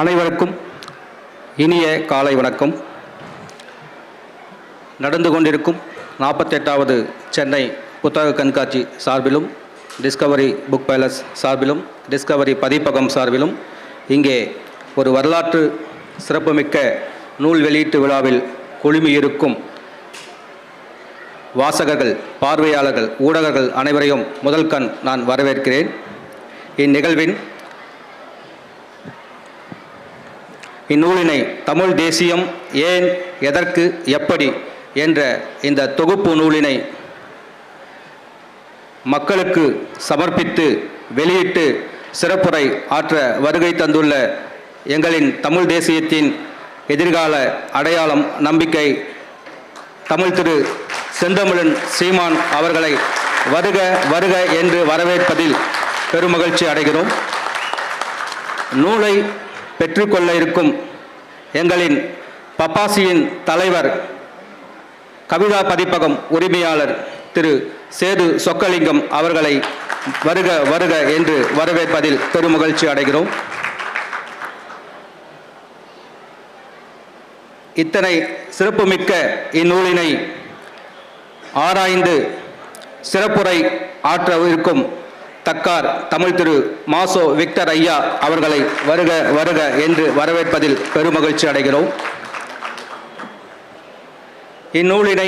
அனைவருக்கும் இனிய காலை வணக்கம். நடந்து கொண்டிருக்கும் 48வது சென்னை புத்தக கண்காட்சி சார்பிலும், டிஸ்கவரி புக் பேலஸ் சார்பிலும், டிஸ்கவரி பதிப்பகம் சார்பிலும் இங்கே ஒரு வரலாற்று சிறப்புமிக்க நூல் வெளியீட்டு விழாவில் குழுமியிருக்கும் வாசகர்கள், பார்வையாளர்கள், ஊடகர்கள் அனைவரையும் முதல் கண் நான் வரவேற்கிறேன். இந்நூலினை தமிழ் தேசியம் ஏன், எதற்கு, எப்படி என்ற இந்த தொகுப்பு நூலினை மக்களுக்கு சமர்ப்பித்து வெளியிட்டு சிறப்புரை ஆற்ற வருகை தந்துள்ள எங்களின் தமிழ் தேசியத்தின் எதிர்கால அடையாளம், நம்பிக்கை தமிழ் திரு செந்தமிழன் சீமான் அவர்களை வருக வருக என்று வரவேற்பதில் பெருமகிழ்ச்சி அடைகிறோம். நூலை பெற்றுக்கொள்ள இருக்கும் எங்களின் பப்பாசியின் தலைவர், கவிதா பதிப்பகம் உரிமையாளர் திரு சேது சொக்கலிங்கம் அவர்களை வருக வருக என்று வரவேற்பதில் பெருமகிழ்ச்சி அடைகிறோம். இத்தனை சிறப்புமிக்க இந்நூலினை ஆராய்ந்து சிறப்புரை ஆற்ற இருக்கும் தக்கார் தமிழ் திரு மாசோ விக்டர் ஐயா அவர்களை வருக வருக என்று வரவேற்பதில் பெருமகிழ்ச்சி அடைகிறோம். இந்நூலினை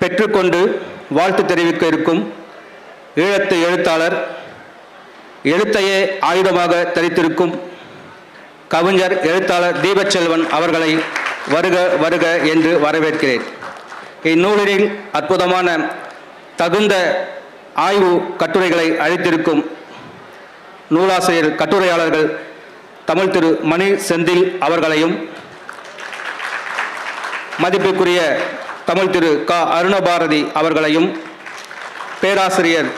பெற்றுக்கொண்டு வாழ்த்து தெரிவிக்க இருக்கும் ஈழத்து எழுத்தாளர், எழுத்தையே ஆயுதமாக தரித்திருக்கும் கவிஞர், எழுத்தாளர் தீபச்செல்வன் அவர்களை வருக வருக என்று வரவேற்கிறேன். இந்நூலில் அற்புதமான தகுந்த ஆய்வு கட்டுரைகளை அளித்திருக்கும் நூலாசிரியர், கட்டுரையாளர்கள் தமிழ் திரு மணி செந்தில் அவர்களையும், மதிப்புக்குரிய தமிழ் திரு க அருணபாரதி அவர்களையும், பேராசிரியர்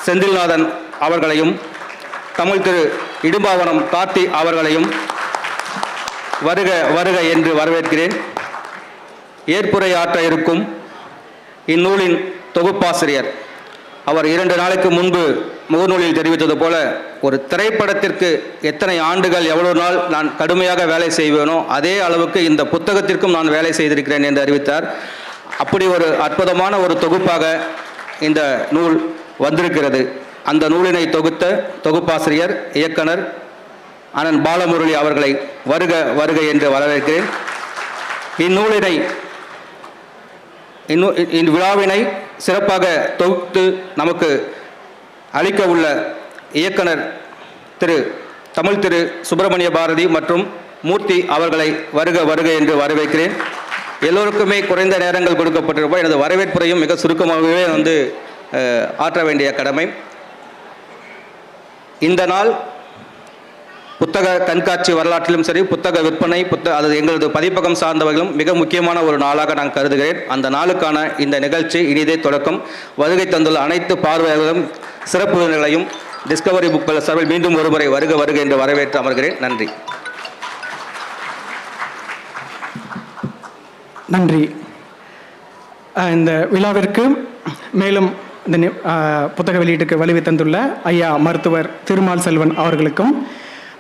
செந்தில்நாதன் அவர்களையும், தமிழ் திரு இடும்பாவனம் கார்த்தி அவர்களையும் வருக வருக என்று வரவேற்கிறேன். ஏற்புரை ஆற்ற இருக்கும் இந்நூலின் தொகுப்பாசிரியர், அவர் 2 நாளைக்கு முன்பு முகநூலில் தெரிவித்தது போல, ஒரு திரைப்படத்திற்கு எத்தனை ஆண்டுகள், எவ்வளவு நாள் நான் கடுமையாக வேலை செய்வேனோ அதே அளவுக்கு இந்த புத்தகத்திற்கும் நான் வேலை செய்திருக்கிறேன் என்று அறிவித்தார். அப்படி ஒரு அற்புதமான ஒரு தொகுப்பாக இந்த நூல் வந்திருக்கிறது. அந்த நூலினை தொகுத்த தொகுப்பாசிரியர், இயக்குனர் அண்ணன் பாலமுரளி அவர்களை வருக வருக என்று வரவேற்கிறேன். இவ்விழாவினை சிறப்பாக தொகுத்து நமக்கு அளிக்க உள்ள இயக்குனர் தமிழ் திரு சுப்பிரமணிய பாரதி மற்றும் மூர்த்தி அவர்களை வருக வருக என்று வரவேற்கிறேன். எல்லோருக்குமே குறைந்த நேரங்கள் கொடுக்கப்பட்டிருப்போம். எனது வரவேற்புரையும் மிக சுருக்கமாகவே ஆற்ற வேண்டிய கடமை. இந்த நாள் புத்தக கண்காட்சி வரலாற்றிலும் சரி, புத்தக விற்பனை, அது எங்களது பதிப்பகம் சார்ந்தவர்களும் மிக முக்கியமான ஒரு நாளாக நான் கருதுகிறேன். அந்த நாளுக்கான இந்த நிகழ்ச்சி இனிதே தொடக்கம். வருகை தந்துள்ள அனைத்து பார்வையாளர்களும், சிறப்பு விருந்தினர்களையும் டிஸ்கவரி புக் பேலஸ் சார்பில் மீண்டும் ஒருமுறை வருக வருக என்று வரவேற்று அமர்கிறேன். நன்றி. நன்றி. இந்த விழாவிற்கு மேலும் இந்த புத்தக வெளியீட்டுக்கு வலிமை தந்துள்ள ஐயா மருத்துவர் திருமால் செல்வன் அவர்களுக்கும்,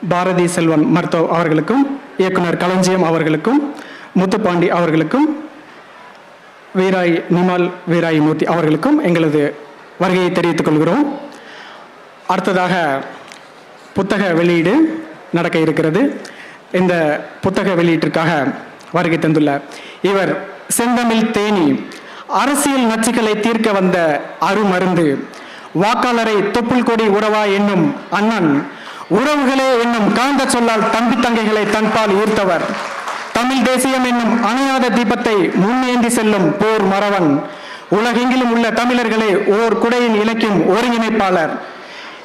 பாரதி செல்வன் மருத்துவ அவர்களுக்கும், இயக்குனர் களஞ்சியம் அவர்களுக்கும், முத்துப்பாண்டி அவர்களுக்கும், நிமால் வீராய் மூர்த்தி அவர்களுக்கும் எங்களது வருகையை தெரிவித்துக் கொள்கிறோம். அடுத்ததாக புத்தக வெளியீடு நடக்க இருக்கிறது. இந்த புத்தக வெளியீட்டிற்காக வருகை தந்துள்ள இவர் செந்தமிழ் தேனி, அரசியல் நச்சுக்களை தீர்க்க வந்த அருமருந்து, வாக்காளரை தொப்புள் கொடி உறவா என்னும் அண்ணன், உறவுகளே என்னும் காந்த சொல்லால் தம்பி தங்கைகளை தன்பால் ஈர்த்தவர், தமிழ் தேசியம் என்னும் அணையாத தீபத்தை முன்னேந்தி செல்லும் போர் மறவன், உலகெங்கிலும் உள்ள தமிழர்களை ஓர் குடையின் இலக்கியம் ஒருங்கிணைப்பாளர்,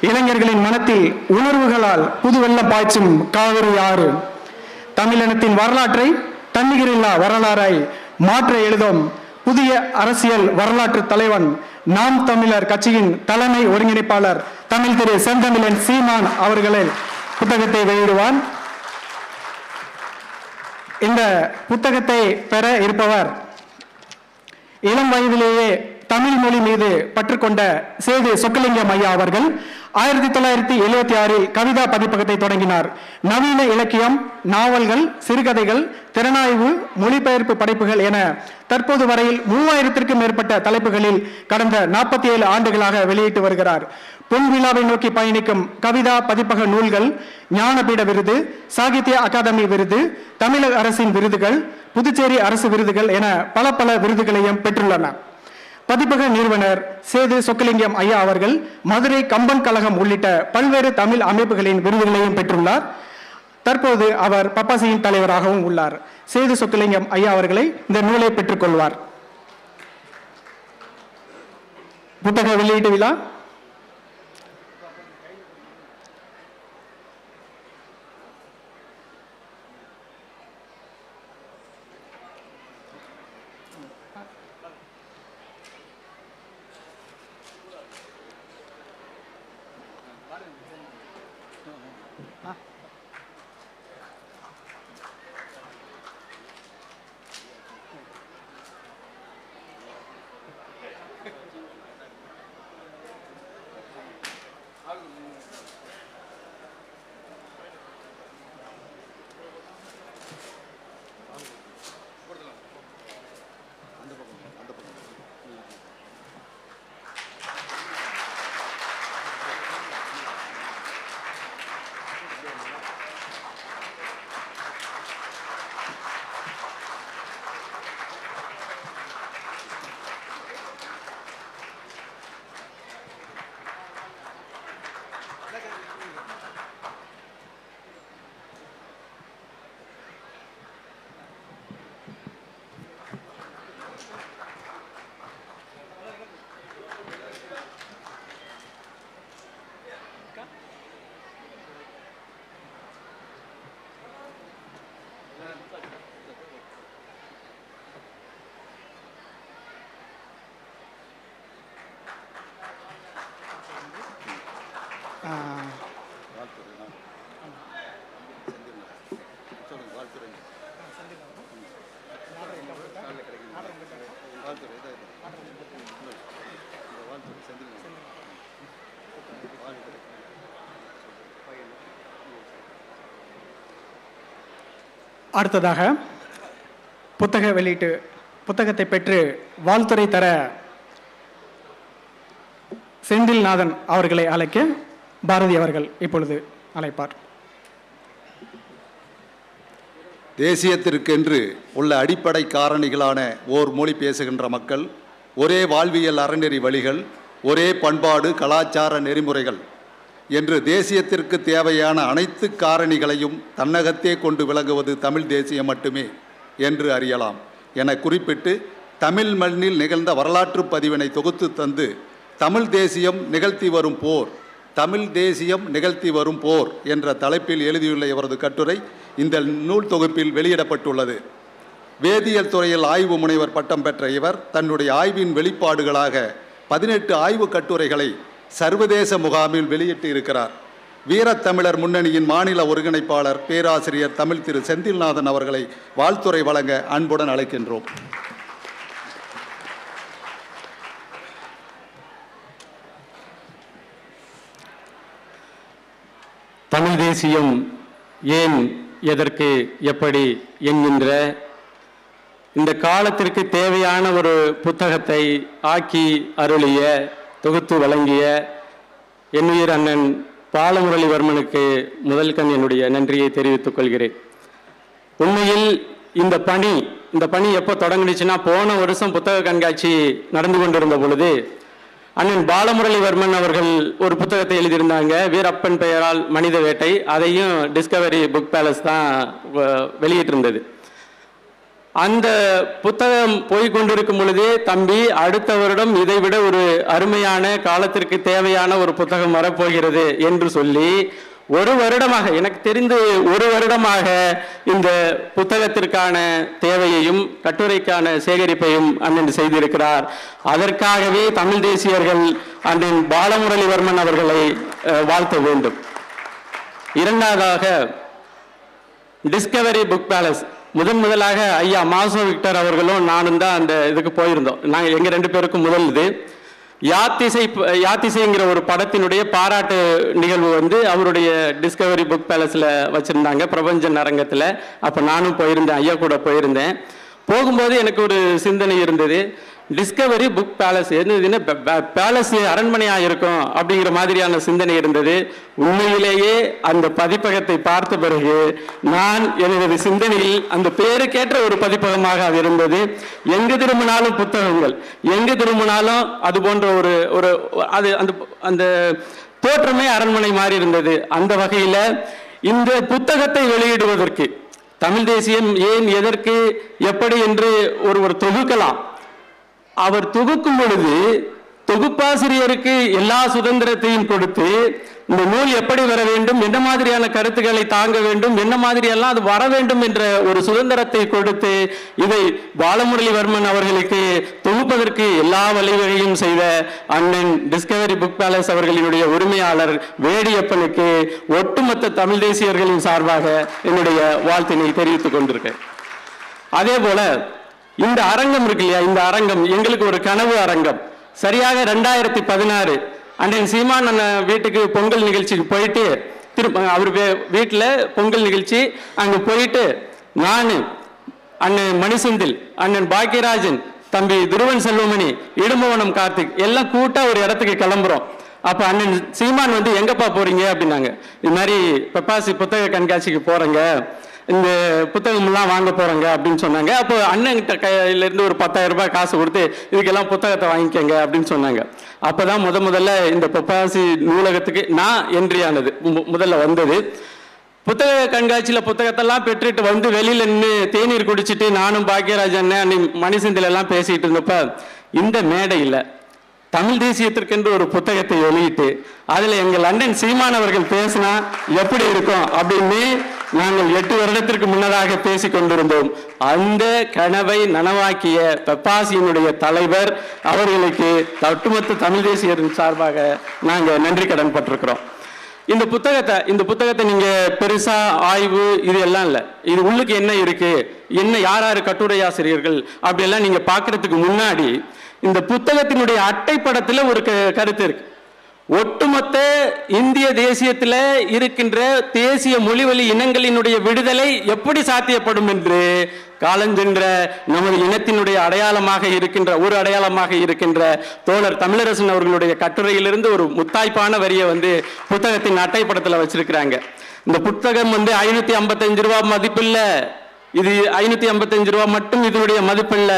இளைஞர்களின் மனத்தில் உணர்வுகளால் புது வெள்ளம் பாய்ச்சும் காவிரி ஆறு, தமிழினத்தின் வரலாற்றை தன்னிகரில்லா வரலாறாய் மாற்ற எழுதும் புதிய அரசியல் வரலாற்று தலைவன், நாம் தமிழர் கட்சியின் தலைமை ஒருங்கிணைப்பாளர் தமிழ் திரு செந்தமிழன் சீமான் அவர்களின் புத்தகத்தை வெளியிடுவார். இந்த புத்தகத்தை பெற இருப்பவர் இளம் வயதிலேயே தமிழ் மொழி மீது பற்றுக்கொண்ட சேது சொக்கலிங்கம் ஐயா அவர்கள் 1976 கவிதா பதிப்பகத்தை தொடங்கினார். நவீன இலக்கியம், நாவல்கள், சிறுகதைகள், திறனாய்வு, மொழிபெயர்ப்பு படைப்புகள் என தற்போது வரையில் 3000க்கும் மேற்பட்ட தலைப்புகளில் கடந்த 47 ஆண்டுகளாக வெளியிட்டு வருகிறார். பொன் விழாவை நோக்கி பயணிக்கும் கவிதா பதிப்பக நூல்கள் ஞானபீட விருது, சாகித்ய அகாதமி விருது, தமிழக அரசின் விருதுகள், புதுச்சேரி அரசு விருதுகள் என பல விருதுகளையும் பெற்றுள்ளன. பதிப்பக நிறுவனர் சேது சொக்கலிங்கம் ஐயா அவர்கள் மதுரை கம்பன் கழகம் உள்ளிட்ட பல்வேறு தமிழ் அமைப்புகளின் விருதுகளையும் பெற்றுள்ளார். தற்போது அவர் பப்பாசியின் தலைவராகவும் உள்ளார். சேது சொக்கலிங்கம் ஐயா அவர்களை இந்த நூலை பெற்றுக்கொள்வார். புத்தக வெளியீட்டு விழா அடுத்ததாக புத்தக வெளியீட்டு புத்தகத்தை பெற்று வாழ்த்துரை தர செந்தில்நாதன் அவர்களை அழைக்க பாரதி அவர்கள் இப்பொழுது அழைப்பார். தேசியத்திற்கென்று உள்ள அடிப்படை காரணிகளான ஓர் மொழி பேசுகின்ற மக்கள், ஒரே வாழ்வியல் அறநெறி வழிகள், ஒரே பண்பாடு கலாச்சார நெறிமுறைகள் என்று தேசியத்திற்கு தேவையான அனைத்து காரணிகளையும் தன்னகத்தே கொண்டு விளங்குவது தமிழ் தேசியம் மட்டுமே என்று அறியலாம் என குறிப்பிட்டு, தமிழ் மண்ணில் நிகழ்ந்த வரலாற்று பதிவினை தொகுத்து தந்து தமிழ் தேசியம் நிகழ்த்தி வரும் போர், தமிழ் தேசியம் நிகழ்த்தி வரும் போர் என்ற தலைப்பில் எழுதியுள்ள இவரது கட்டுரை இந்த நூல் தொகுப்பில் வெளியிடப்பட்டுள்ளது. வேதியியல் துறையில் ஆய்வு முனைவர் பட்டம் பெற்ற இவர் தன்னுடைய ஆய்வின் வெளிப்பாடுகளாக 18 ஆய்வு கட்டுரைகளை சர்வதேச முகாமில் வெளியிட்டு இருக்கிறார். வீரத்தமிழர் முன்னணியின் மாநில ஒருங்கிணைப்பாளர் பேராசிரியர் தமிழ் திரு செந்தில்நாதன் அவர்களை வாழ்த்துரை வழங்க அன்புடன் அழைக்கின்றோம். தமிழ் தேசியம் ஏன், எதற்கு, எப்படி என்கின்ற இந்த காலத்திற்கு தேவையான ஒரு புத்தகத்தை ஆக்கி அருளிய, தொகுத்து வழங்கிய என்னுயிர் அண்ணன் பாலமுரளிவர்மனுக்கு முதல் கண் என்னுடைய நன்றியை தெரிவித்துக் கொள்கிறேன். உண்மையில் இந்த பணி எப்போ தொடங்குச்சுன்னா, போன வருஷம் புத்தக கண்காட்சி நடந்து கொண்டிருந்த பொழுது அண்ணன் பாலமுரளிவர்மன் அவர்கள் ஒரு புத்தகத்தை எழுதியிருந்தாங்க, வீரப்பன் பெயரால் மனித வேட்டை. அதையும் டிஸ்கவரி புக் பேலஸ் தான் வெளியிட்டிருந்தது. அந்த புத்தகம் போய்கொண்டிருக்கும் பொழுதே, தம்பி அடுத்த வருடம் இதைவிட ஒரு அருமையான காலத்திற்கு தேவையான ஒரு புத்தகம் வரப்போகிறது என்று சொல்லி ஒரு வருடமாக, எனக்கு தெரிந்து ஒரு வருடமாக இந்த புத்தகத்திற்கான தேவையையும் கட்டுரைக்கான சேகரிப்பையும் அண்ணன் செய்திருக்கிறார். அதற்காகவே தமிழ் தேசியர்கள் அண்ணன் பாலமுரளிவர்மன் அவர்களை வாழ்த்த வேண்டும். இரண்டாவதாக டிஸ்கவரி புக் பேலஸ் முதலாக ஐயா மாசோ விக்டர் அவர்களும் நானும் தான் அந்த இதுக்கு போயிருந்தோம். நாங்கள் எங்கள் 2 பேருக்கும் முதல் இது யாத்திசைங்கிற ஒரு படத்தினுடைய பாராட்டு நிகழ்வு வந்து அவருடைய டிஸ்கவரி புக் பேலஸில் வச்சுருந்தாங்க, பிரபஞ்சன் அரங்கத்தில். அப்போ நானும் போயிருந்தேன், ஐயா கூட போயிருந்தேன். போகும்போது எனக்கு ஒரு சிந்தனை இருந்தது, டிஸ்கவரி புக் பேலஸ் என்னதுன்னா பேலஸ் அரண்மனையாக இருக்கும் அப்படிங்கிற மாதிரியான சிந்தனை இருந்தது. உண்மையிலேயே அந்த பதிப்பகத்தை பார்த்த பிறகு நான் எனது சிந்தனையில் அந்த பேருக்கேற்ற ஒரு பதிப்பகமாக அது இருந்தது. எங்கு திரும்பினாலும் புத்தகங்கள், எங்கு திரும்பினாலும் அது போன்ற ஒரு ஒரு அது அந்த அந்த தோற்றமே அரண்மனை மாதிரி இருந்தது. அந்த வகையில் இந்த புத்தகத்தை வெளியிடுவதற்கு தமிழ் தேசியம் ஏன், எதற்கு, எப்படி என்று ஒருவர் தொகுக்கலாம். அவர் தொகுக்கும் பொழுது தொகுப்பாசிரியருக்கு எல்லா சுதந்திரத்தையும் கொடுத்து இந்த நூல் எப்படி வர வேண்டும், என்ன மாதிரியான கருத்துக்களை தாங்க வேண்டும், என்ன மாதிரியெல்லாம் அது வர வேண்டும் என்ற ஒரு சுதந்திரத்தை கொடுத்து இதை பாலமுரளிவர்மன் அவர்களுக்கு தொகுப்பதற்கு எல்லா வழிவகையும் செய்த அண்ணன் டிஸ்கவரி புக் பேலஸ் அவர்களினுடைய உரிமையாளர் வேடியப்பனுக்கு ஒட்டுமொத்த தமிழ் தேசியர்களின் சார்பாக என்னுடைய வாழ்த்தினை தெரிவித்துக் கொண்டிருக்கேன். அதே போல இந்த அரங்கம் இருக்கு இல்லையா, இந்த அரங்கம் எங்களுக்கு ஒரு கனவு அரங்கம். சரியாக 2016 அண்ணன் சீமான் அண்ணன் வீட்டுக்கு பொங்கல் நிகழ்ச்சிக்கு போயிட்டு அவர் வீட்டில் பொங்கல் நிகழ்ச்சி அங்கே போயிட்டு நான் அண்ணன் மணிசெந்தில், அண்ணன் பாக்கியராஜன், தம்பி துருவன் செல்வமணி, இடும்பவனம் கார்த்திக் எல்லாம் கூட்டா ஒரு இடத்துக்கு கிளம்புறோம். அப்போ அண்ணன் சீமான் வந்து எங்கப்பா போறீங்க அப்படின்னாங்க. இது மாதிரி பெப்பாசி புத்தக கண்காட்சிக்கு போறேங்க, இந்த புத்தகம்லாம் வாங்க போறாங்க அப்படின்னு சொன்னாங்க. அப்போ அண்ணன்கிட்ட கையிலேருந்து ஒரு 10,000 ரூபாய் காசு கொடுத்து இதுக்கெல்லாம் புத்தகத்தை வாங்கிக்கங்க அப்படின்னு சொன்னாங்க. அப்போதான் முதல்ல இந்த பெப்பாசி நூலகத்துக்கு நான் என்ட்ரி ஆனது, முதல்ல வந்தது. புத்தக கண்காட்சியில் புத்தகத்தெல்லாம் பெற்றுட்டு வந்து வெளியில் நின்று தேநீர் குடிச்சிட்டு நானும் பாக்கியராஜன் அண்ணன் மணிசெந்தில் எல்லாம் பேசிட்டு இருந்தப்ப இந்த மேடையில் தமிழ் தேசியத்திற்கென்று ஒரு புத்தகத்தை வெளியிட்டு அதில் எங்கள் அண்ணன் சீமான் அவர்கள் பேசினா எப்படி இருக்கும் அப்படின்னு நாங்கள் 8 வருடத்திற்கு முன்னதாக பேசி கொண்டிருந்தோம். அந்த கனவை நனவாக்கிய பெப்பாசியினுடைய தலைவர் அவர்களுக்கு ஒட்டுமொத்த தமிழ் தேசியரின் சார்பாக நாங்கள் நன்றி கடன் பட்டிருக்கிறோம். இந்த புத்தகத்தை நீங்க பெருசா ஆய்வு இது எல்லாம் இல்லை, இது உள்ளுக்கு என்ன இருக்கு, என்ன யார் யார் கட்டுரை ஆசிரியர்கள் அப்படியெல்லாம் நீங்க பார்க்கறதுக்கு முன்னாடி இந்த புத்தகத்தினுடைய அட்டைப்படத்தில் ஒரு கருத்து இருக்கு. ஒட்டுமொத்த இந்திய தேசியத்தில் இருக்கின்ற தேசிய மொழிவழி இனங்களினுடைய விடுதலை எப்படி சாத்தியப்படும் என்று காலஞ்சென்ற நமது இனத்தினுடைய அடையாளமாக இருக்கின்ற தோழர் தமிழரசன் அவர்களுடைய கட்டுரையிலிருந்து ஒரு முத்தாய்ப்பான வரியை வந்து புத்தகத்தின் அட்டைப்படத்தில் வச்சிருக்கிறாங்க. இந்த புத்தகம் வந்து 555 ரூபாய் மதிப்பில்ல, இது 555 ரூபாய் மட்டும் இதனுடைய மதிப்பில்ல,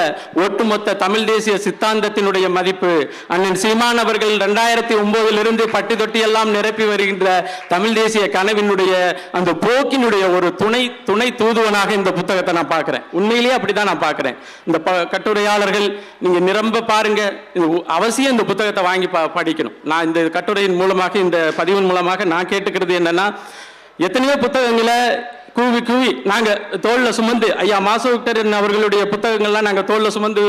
ஒட்டுமொத்த தமிழ் தேசிய சித்தாந்தத்தினுடைய மதிப்பு. அண்ணன் சீமான் அவர்கள் 2009 பட்டி தொட்டி எல்லாம் நிரப்பி வருகின்ற தமிழ் தேசிய கனவினுடைய அந்த போக்கினுடைய ஒரு துணை தூதுவனாக இந்த புத்தகத்தை நான் பார்க்கிறேன். உண்மையிலேயே அப்படிதான் நான் பார்க்கிறேன். இந்த கட்டுரையாளர்கள் நீங்க நிரம்ப பாருங்க, அவசியம் இந்த புத்தகத்தை வாங்கி படிக்கணும். நான் இந்த கட்டுரையின் மூலமாக, இந்த பதிவின் மூலமாக நான் கேட்டுக்கிறது என்னன்னா, எத்தனையோ புத்தகங்களை கூவி நாங்கள் தோளில் சுமந்து, ஐயா மாசோ விக்டர் அவர்களுடைய புத்தகங்கள்லாம் நாங்கள் தோளில் சுமந்து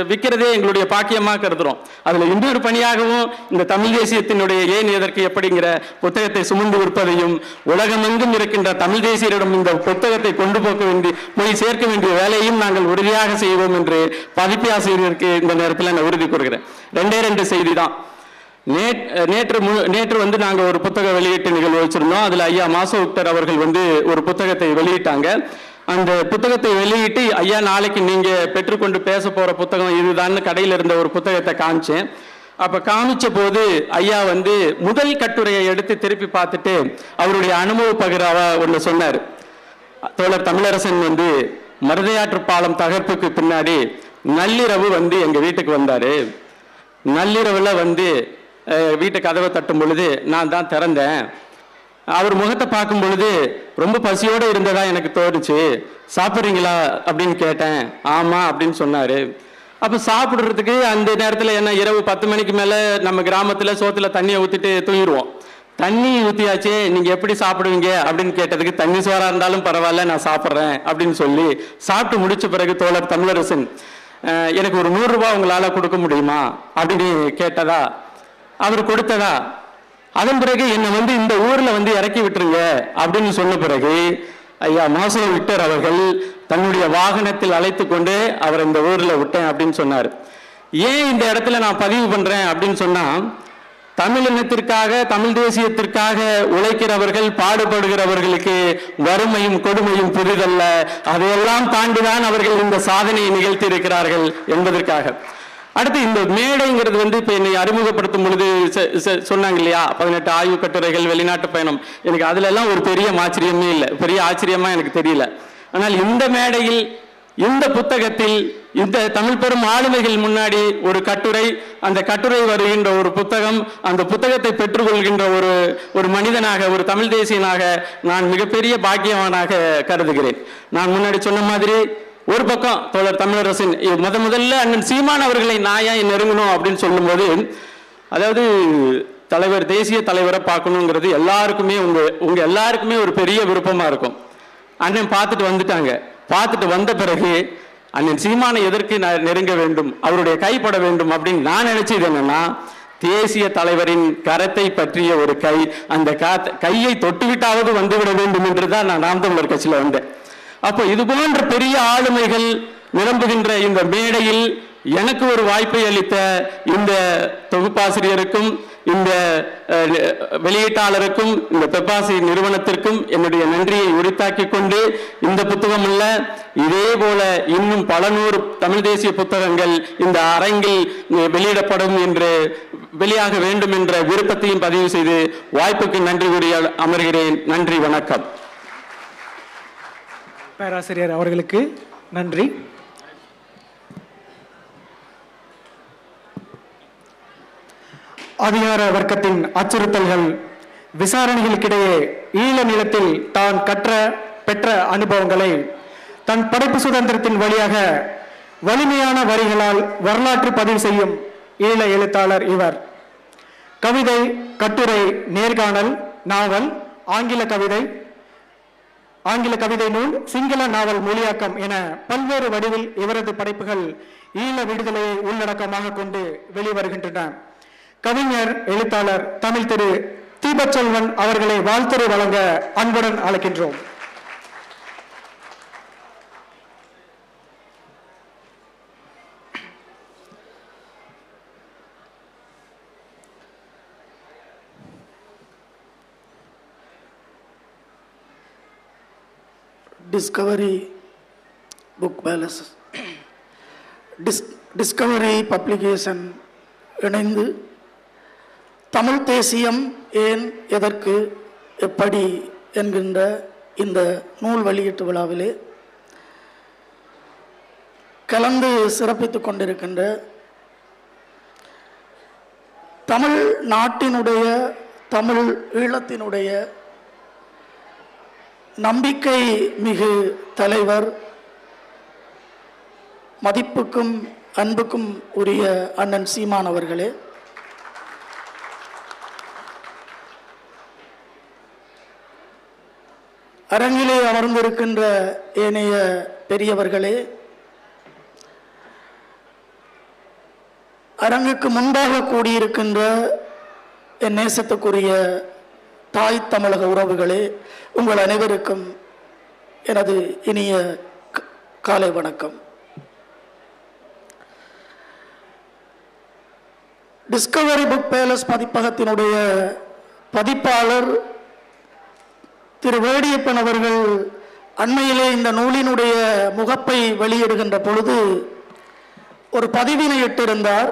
விற்கிறதே எங்களுடைய பாக்கியமாக கருதுகிறோம். அதில் இன்னொரு பணியாகவும் இந்த தமிழ் தேசியத்தினுடைய ஏன் எதற்கு எப்படிங்கிற புத்தகத்தை சுமந்து விற்பதையும் உலகமெங்கும் இருக்கின்ற தமிழ் தேசியரிடம் இந்த புத்தகத்தை கொண்டு போய் சேர்க்க வேண்டிய வேலையும் நாங்கள் உறுதியாக செய்வோம் என்று பதிப்பு ஆசிரியருக்கு இந்த நேரத்தில் நான் உறுதி கூறுகிறேன். 2 செய்தி தான். நேற்று வந்து நாங்கள் ஒரு புத்தக வெளியீட்டு நிகழ்வு வச்சிருந்தோம். அதில் ஐயா மாசோ விக்டர் அவர்கள் வந்து ஒரு புத்தகத்தை வெளியிட்டாங்க. அந்த புத்தகத்தை வெளியிட்டு, ஐயா நாளைக்கு நீங்கள் பெற்றுக்கொண்டு பேச போகிற புத்தகம் இதுதான் கடையில் இருந்த ஒரு புத்தகத்தை காமிச்சேன். அப்போ காமிச்ச போது ஐயா வந்து முதல் கட்டுரையை எடுத்து திருப்பி பார்த்துட்டு அவருடைய அனுபவ பகிர்வாக ஒன்று சொன்னார். தோழர் தமிழரசன் வந்து மருதையாற்று பாலம் தகர்ப்புக்கு பின்னாடி நள்ளிரவு வந்து எங்கள் வீட்டுக்கு வந்தார். நள்ளிரவில் வந்து வீட்டு கதவை தட்டும் பொழுது நான் தான் திறந்தேன். அவர் முகத்தை பார்க்கும் பொழுது ரொம்ப பசியோடு இருந்ததா எனக்கு தோணுச்சு. சாப்பிட்றீங்களா அப்படின்னு கேட்டேன். ஆமாம் அப்படின்னு சொன்னார். அப்போ சாப்பிட்றதுக்கு அந்த நேரத்தில் என்ன, இரவு 10 மணிக்கு மேலே நம்ம கிராமத்தில் சோத்தில் தண்ணியை ஊற்றிட்டு தூங்கிடுவோம். தண்ணி ஊற்றியாச்சே, நீங்கள் எப்படி சாப்பிடுவீங்க அப்படின்னு கேட்டதுக்கு, தண்ணி சோறாக இருந்தாலும் பரவாயில்ல நான் சாப்பிட்றேன் அப்படின்னு சொல்லி சாப்பிட்டு முடிச்ச பிறகு தோழர் தமிழரசன், எனக்கு ஒரு 100 ரூபாய் உங்களால் கொடுக்க முடியுமா அப்படின்னு கேட்டதா, அவர் கொடுத்ததா. அதன் பிறகு என்னை வந்து இந்த ஊரில் வந்து இறக்கி விட்டுருங்க அப்படின்னு சொன்ன பிறகு ஐயா மாசோ விக்டர் அவர்கள் தன்னுடைய வாகனத்தில் அழைத்து கொண்டு அவர் இந்த ஊரில் விட்டேன் அப்படின்னு சொன்னார். ஏன் இந்த இடத்துல நான் பதிவு பண்றேன் அப்படின்னு சொன்னா, தமிழினத்திற்காக தமிழ் தேசியத்திற்காக உழைக்கிறவர்கள் பாடுபடுகிறவர்களுக்கு வறுமையும் கொடுமையும் புரிதல்ல, அதையெல்லாம் தாண்டிதான் அவர்கள் இந்த சாதனையை நிகழ்த்தி இருக்கிறார்கள் என்பதற்காக. அடுத்து இந்த மேடைங்கிறது இப்ப என்னை அறிமுகப்படுத்தும் பொழுது சொன்னாங்க இல்லையா, 18 ஆய்வு கட்டுரைகள், வெளிநாட்டு பயணம். எனக்கு அதுல எல்லாம் ஒரு பெரிய ஆச்சரியமே இல்லை, பெரிய ஆச்சரியமா எனக்கு தெரியல. ஆனால் இந்த மேடையில் இந்த புத்தகத்தில் இந்த தமிழ் பெரும் ஆளுமைகள் முன்னாடி ஒரு கட்டுரை, அந்த கட்டுரை வருகின்ற ஒரு புத்தகம், அந்த புத்தகத்தை பெற்றுக்கொள்கின்ற ஒரு மனிதனாக, ஒரு தமிழ் தேசியனாக நான் மிகப்பெரிய பாக்கியவானாக கருதுகிறேன். நான் முன்னாடி சொன்ன மாதிரி ஒரு பக்கம் தோழர் தமிழரசன் முதல்ல அண்ணன் சீமான் அவர்களை நான் ஏன் நெருங்கணும் அப்படின்னு சொல்லும்போது, அதாவது தலைவர், தேசிய தலைவரை பார்க்கணுங்கிறது எல்லாருக்குமே உங்க எல்லாருக்குமே ஒரு பெரிய விருப்பமா இருக்கும். அண்ணன் பார்த்துட்டு வந்துட்டாங்க. பார்த்துட்டு வந்த பிறகு அண்ணன் சீமானை எதற்கு நெருங்க வேண்டும், அவருடைய கைப்பட வேண்டும் அப்படின்னு நான் நினைச்சது என்னன்னா, தேசிய தலைவரின் கரத்தை பற்றிய ஒரு கை, அந்த கையை தொட்டுவிட்டாவது வந்துவிட வேண்டும் என்றுதான் நான் நாம் தமிழர் கட்சியில வந்தேன். அப்போ இது போன்ற பெரிய ஆளுமைகள் நிரம்புகின்ற இந்த மேடையில் எனக்கு ஒரு வாய்ப்பை அளித்த இந்த தொகுப்பாசிரியருக்கும், இந்த வெளியீட்டாளருக்கும், இந்த பெப்பாசி நிறுவனத்திற்கும் என்னுடைய நன்றியை உரித்தாக்கிக் கொண்டு, இந்த புத்தகம் அல்ல, இதே போல இன்னும் பல நூறு தமிழ் தேசிய புத்தகங்கள் இந்த அரங்கில் வெளியிடப்படும் என்று, வெளியாக வேண்டும் என்ற விருப்பத்தையும் பதிவு செய்து வாய்ப்புக்கு நன்றி கூறி அமர்கிறேன். நன்றி, வணக்கம். பேராசிரியர் அவர்களுக்கு நன்றி. அதிகார வர்க்கத்தின் அச்சுறுத்தல்கள், விசாரணைகளுக்கிடையே ஈழ நிலத்தில் தான் பெற்ற அனுபவங்களை தன் படைப்பு சுதந்திரத்தின் வழியாக வலிமையான வரிகளால் வரலாற்று பதிவு செய்யும் ஈழ எழுத்தாளர் இவர். கவிதை, கட்டுரை, நேர்காணல், நாவல், ஆங்கில கவிதை நூல், சிங்கள நாவல் மொழியாக்கம் என பல்வேறு வடிவில் இவரது படைப்புகள் ஈழ விடுதலையை உள்ளடக்கமாக கொண்டு வெளிவருகின்றன. கவிஞர், எழுத்தாளர் தமிழ் திரு தீபச்செல்வன் அவர்களை வாழ்த்துரை வழங்க அன்புடன் அழைக்கின்றோம். Discovery book palace, Discovery publication இணைந்து தமிழ் தேசியம் ஏன், எதற்கு, எப்படி என்கின்ற இந்த நூல் வெளியீட்டு விழாவிலே கலந்து சிறப்பித்துக் கொண்டிருக்கின்ற தமிழ் நாட்டினுடைய, தமிழ் ஈழத்தினுடைய நம்பிக்கை மிகு தலைவர், மதிப்புக்கும் அன்புக்கும் உரிய அண்ணன் சீமான் அவர்களே, அரங்கிலே அமர்ந்திருக்கின்ற ஏனைய பெரியவர்களே, அரங்குக்கு முன்பாக கூடியிருக்கின்ற என் நேசத்துக்குரிய தாய் தமிழக உறவுகளே, உங்கள் அனைவருக்கும் எனது இனிய காலை வணக்கம். டிஸ்கவரி புக் பேலஸ் பதிப்பகத்தினுடைய பதிப்பாளர் திரு வேடியப்பன் அவர்கள் அண்மையிலே இந்த நூலினுடைய முகப்பை வெளியிடுகின்ற பொழுது ஒரு பதிவினை இட்டிருந்தார்.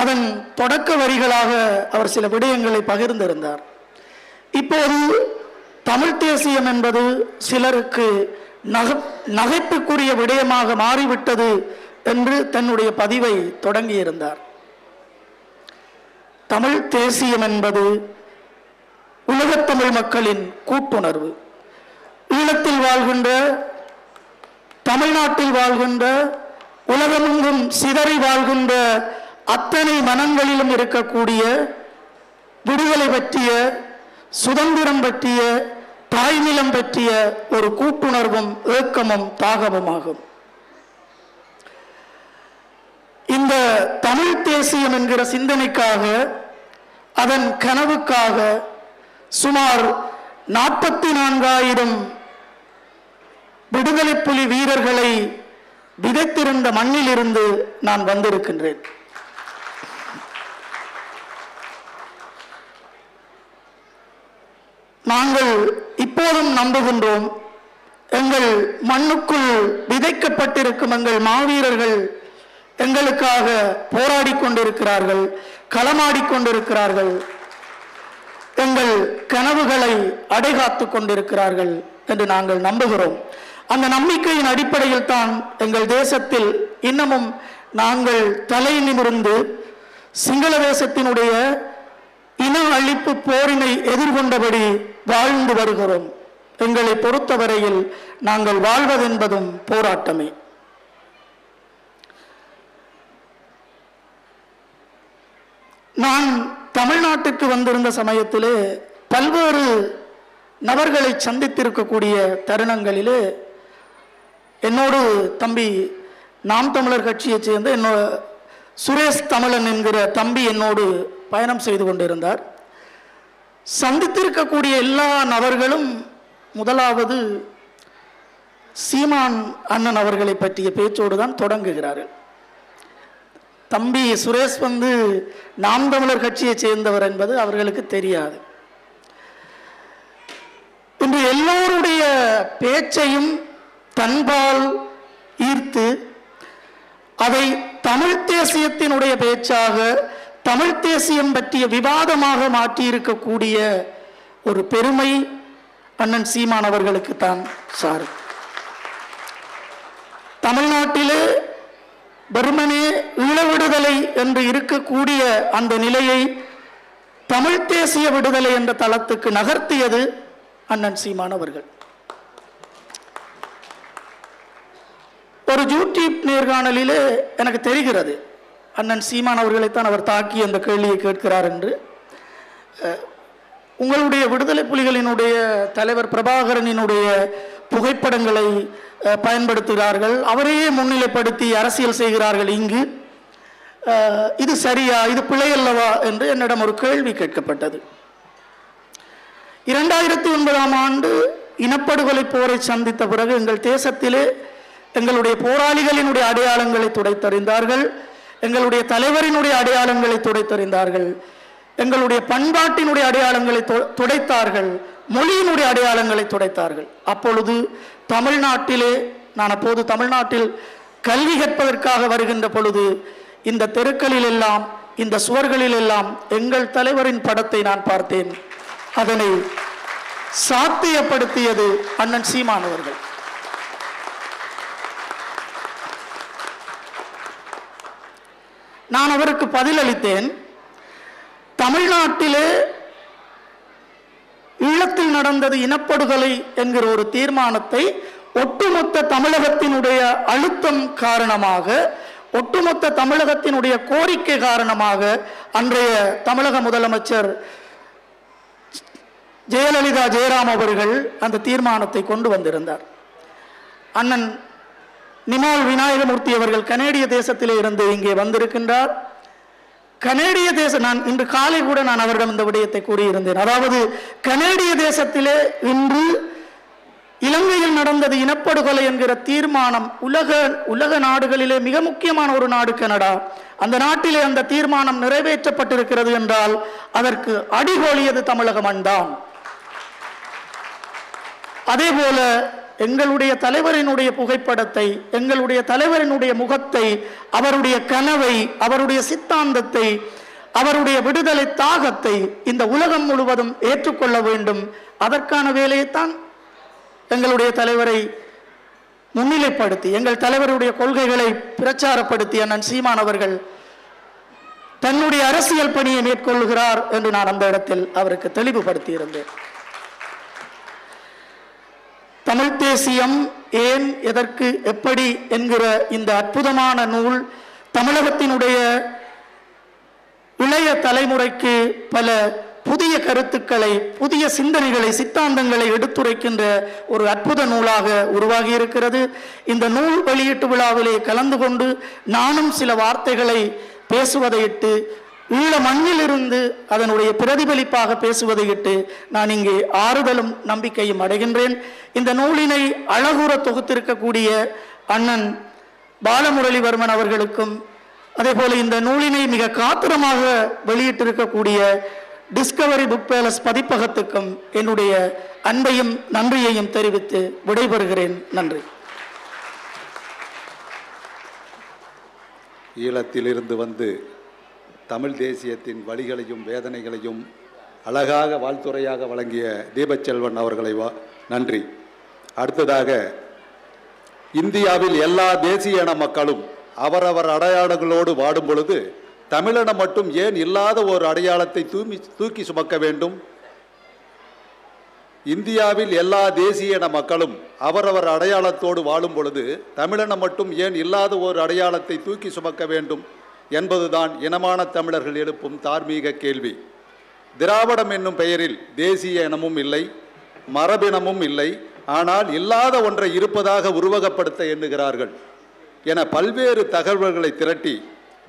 அதன் தொடக்க வரிகளாக அவர் சில விடயங்களை பகிர்ந்திருந்தார். இப்போது தமிழ் தேசியம் என்பது சிலருக்கு நகைப்புக்குரிய விடயமாக மாறிவிட்டது என்று தன்னுடைய பதிவை தொடங்கியிருந்தார். தமிழ் தேசியம் என்பது உலகத்தமிழ் மக்களின் கூட்டுணர்வு. ஈழத்தில் வாழ்கின்ற, தமிழ்நாட்டில் வாழ்கின்ற, உலகமெங்கும் சிதறி வாழ்கின்ற அத்தனை மனங்களிலும் இருக்கக்கூடிய விடுதலை பற்றிய, சுதந்திரம் பற்றிய, தாய்நிலம் பற்றிய ஒரு கூட்டுணர்வும் ஏக்கமும் தாகமுமாகும். இந்த தமிழ் தேசியம் என்கிற சிந்தனைக்காக, அதன் கனவுக்காக சுமார் 44,000 விடுதலை புலி வீரர்களை விதைத்திருந்த மண்ணிலிருந்து நான் வந்திருக்கின்றேன். நாங்கள் இப்போதும் நம்புகின்றோம், எங்கள் மண்ணுக்குள் விதைக்கப்பட்டிருக்கும் எங்கள் மாவீரர்கள் எங்களுக்காக போராடி கொண்டிருக்கிறார்கள், களமாடி கொண்டிருக்கிறார்கள், எங்கள் கனவுகளை அடைகாத்து கொண்டிருக்கிறார்கள் என்று நாங்கள் நம்புகிறோம். அந்த நம்பிக்கையின் அடிப்படையில் தான் எங்கள் தேசத்தில் இன்னமும் நாங்கள் தலை நிமிர்ந்து சிங்கள தேசத்தினுடைய இன அழிப்பு போரினை எதிர்கொண்டபடி வாழ்ந்து வருகிறோம். எங்களை பொறுத்தவரையில் நாங்கள் வாழ்வதென்பதும் போராட்டமே. நான் தமிழ்நாட்டுக்கு வந்திருந்த சமயத்திலே பல்வேறு நபர்களை சந்தித்திருக்கக்கூடிய தருணங்களிலே என்னோடு தம்பி நாம் தமிழர் கட்சியைச் சேர்ந்த என்னோட சுரேஷ் தமிழன் என்கிற தம்பி என்னோடு பயணம் செய்து கொண்டிருந்தார். சந்தித்திருக்கக்கூடிய எல்லா நபர்களும் முதலாவது சீமான் அண்ணன் அவர்களை பற்றிய பேச்சோடு தான் தொடங்குகிறார்கள். தம்பி சுரேஷ் நாம் தமிழர் கட்சியை சேர்ந்தவர் என்பது அவர்களுக்கு தெரியாது. இன்று எல்லோருடைய பேச்சையும் தன்பால் ஈர்த்து அதை தமிழ் தேசியத்தினுடைய பேச்சாக, தமிழ் தேசியம் பற்றிய விவாதமாக மாற்றியிருக்கக்கூடிய ஒரு பெருமை அண்ணன் சீமான் அவர்களுக்கு தான் சார். தமிழ்நாட்டிலே வெறுமனே ஈழ விடுதலை என்று இருக்கக்கூடிய அந்த நிலையை தமிழ் தேசிய விடுதலை என்ற தளத்துக்கு நகர்த்தியது அண்ணன் சீமான் அவர்கள். ஒரு யூடியூப் நேர்காணலிலே எனக்கு தெரிகிறது அண்ணன் சீமான் அவர்களைத்தான் அவர் தாக்கி அந்த கேள்வியை கேட்கிறார் என்று. உங்களுடைய விடுதலை புலிகளினுடைய தலைவர் பிரபாகரனினுடைய புகைப்படங்களை பயன்படுத்துகிறார்கள், அவரையே முன்னிலைப்படுத்தி அரசியல் செய்கிறார்கள் இங்கு, இது சரியா, இது பிழை அல்லவா என்று என்னிடம் ஒரு கேள்வி கேட்கப்பட்டது. 2009ஆம் ஆண்டு இனப்படுகொலை போரை சந்தித்த பிறகு எங்கள் தேசத்திலே எங்களுடைய போராளிகளினுடைய அடையாளங்களை துடைத்தறிந்தார்கள், எங்களுடைய தலைவரினுடைய அடையாளங்களை துடைத்தறிந்தார்கள், எங்களுடைய பண்பாட்டினுடைய அடையாளங்களை துடைத்தார்கள், மொழியினுடைய அடையாளங்களை துடைத்தார்கள். அப்பொழுது தமிழ்நாட்டிலே நான் அப்போது தமிழ்நாட்டில் கல்வி கற்பதற்காக வருகின்ற பொழுது இந்த தெருக்களில் எல்லாம், இந்த சுவர்களில் எல்லாம் எங்கள் தலைவரின் படத்தை நான் பார்த்தேன். அதனை சாத்தியப்படுத்தியது அண்ணன் சீமான் அவர்கள். நான் அவருக்கு பதிலளித்தேன், தமிழ்நாட்டிலே ஈழத்தில் நடந்தது இனப்படுகொலை என்கிற ஒரு தீர்மானத்தை ஒட்டுமொத்த தமிழகத்தினுடைய அழுத்தம் காரணமாக, ஒட்டுமொத்த தமிழகத்தினுடைய கோரிக்கை காரணமாக அன்றைய தமிழக முதலமைச்சர் ஜெயலலிதா ஜெயராம் அவர்கள் அந்த தீர்மானத்தை கொண்டு வந்திருந்தார். அண்ணன் நிமால் விநாயகமூர்த்தி அவர்கள் கனேடிய தேசத்திலே இருந்து இங்கே வந்திருக்கின்றார். கனேடிய தேசம், நான் இன்று காலை கூட நான் அவரிடம் இந்த விடயத்தை கூறியிருந்தேன். அதாவது கனேடிய தேசத்திலே இன்று இலங்கையில் நடந்தது இனப்படுகொலை என்கிற தீர்மானம் உலக நாடுகளிலே மிக முக்கியமான ஒரு நாடு கனடா. அந்த நாட்டிலே அந்த தீர்மானம் நிறைவேற்றப்பட்டிருக்கிறது என்றால் அதற்கு அடிகோலியது தமிழக மண்தான். அதே போல எங்களுடைய தலைவரினுடைய புகைப்படத்தை, எங்களுடைய தலைவரினுடைய முகத்தை, அவருடைய கனவை, அவருடைய சித்தாந்தத்தை, அவருடைய விடுதலை தாகத்தை இந்த உலகம் முழுவதும் ஏற்றுக்கொள்ள வேண்டும். அதற்கான வேலையைத்தான் எங்களுடைய தலைவரை முன்னிலைப்படுத்தி, எங்கள் தலைவருடைய கொள்கைகளை பிரச்சாரப்படுத்தி அண்ணன் சீமான் அவர்கள் தன்னுடைய அரசியல் பணியை மேற்கொள்கிறார் என்று நான் அந்த இடத்தில் அவருக்கு தெளிவுபடுத்தி இருந்தேன். தமிழ் தேசியம் ஏன், எதற்கு, எப்படி என்கிற இந்த அற்புதமான நூல் தமிழகத்தினுடைய இளைய தலைமுறைக்கு பல புதிய கருத்துக்களை, புதிய சிந்தனைகளை, சித்தாந்தங்களை எடுத்துரைக்கின்ற ஒரு அற்புத நூலாக உருவாகி இருக்கிறது. இந்த நூல் வெளியீட்டு விழாவிலே கலந்து கொண்டு நானும் சில வார்த்தைகளை பேசுவதையிட்டு ஈழ மண்ணிலிருந்து அதனுடைய பிரதிபலிப்பாக பேசுவதை இட்டு நான் இங்கே ஆறுதலும் நம்பிக்கையும் அடைகின்றேன். இந்த நூலினை அழகுற தொகுத்திருக்கக்கூடிய அண்ணன் பாலமுரளிவர்மன் அவர்களுக்கும், அதே போல இந்த நூலினை மிக காத்திரமாக வெளியிட்டிருக்கக்கூடிய டிஸ்கவரி புக் பேலஸ் பதிப்பகத்துக்கும் என்னுடைய அன்பையும் நன்றியையும் தெரிவித்து விடைபெறுகிறேன். நன்றி. ஈழத்திலிருந்து வந்து தமிழ் தேசியத்தின் வழிகளையும் வேதனைகளையும் அழகாக வாழ்த்துறையாக வழங்கிய தீபச்செல்வன் அவர்களை நன்றி. அடுத்ததாக, இந்தியாவில் எல்லா தேசிய இன மக்களும் அவரவர் அடையாளங்களோடு வாடும் பொழுது தமிழினம் மட்டும் ஏன் இல்லாத ஒரு அடையாளத்தை தூக்கி சுமக்க வேண்டும்? இந்தியாவில் எல்லா தேசிய இன மக்களும் அவரவர் அடையாளத்தோடு வாழும் பொழுது தமிழினம் மட்டும் ஏன் இல்லாத ஒரு அடையாளத்தை தூக்கி சுமக்க வேண்டும் என்பதுதான் இனமான தமிழர்கள் எழுப்பும் தார்மீக கேள்வி. திராவிடம் என்னும் பெயரில் தேசிய இனமும் இல்லை, மரபினமும் இல்லை, ஆனால் இல்லாத ஒன்றை இருப்பதாக உருவகப்படுத்த எண்ணுகிறார்கள் என பல்வேறு தகவல்களை திரட்டி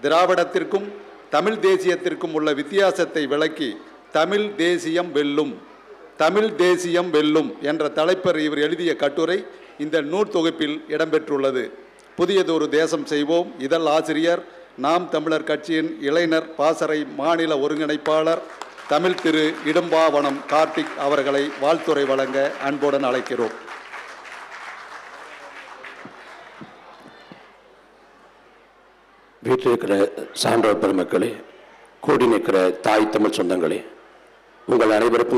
திராவிடத்திற்கும் தமிழ் தேசியத்திற்கும் உள்ள வித்தியாசத்தை விளக்கி தமிழ் தேசியம் வெல்லும், தமிழ் தேசியம் வெல்லும் என்ற தலைப்பில் இவர் எழுதிய கட்டுரை இந்த நூற்தொகுப்பில் இடம்பெற்றுள்ளது. புதியதொரு தேசம் செய்வோம் இதழ் ஆசிரியர், நாம் தமிழர் கட்சியின் இளைஞர் பாசறை மாநில ஒருங்கிணைப்பாளர் தமிழ் திரு இடும்பாவனம் கார்த்திக் அவர்களை வாழ்த்துரை வழங்க அன்புடன் அழைக்கிறோம். வீட்டில் இருக்கிற சான்றோர் பெருமக்களே, கூடி நிற்கிற தாய் தமிழ் சொந்தங்களே, உங்கள் அனைவருக்கும்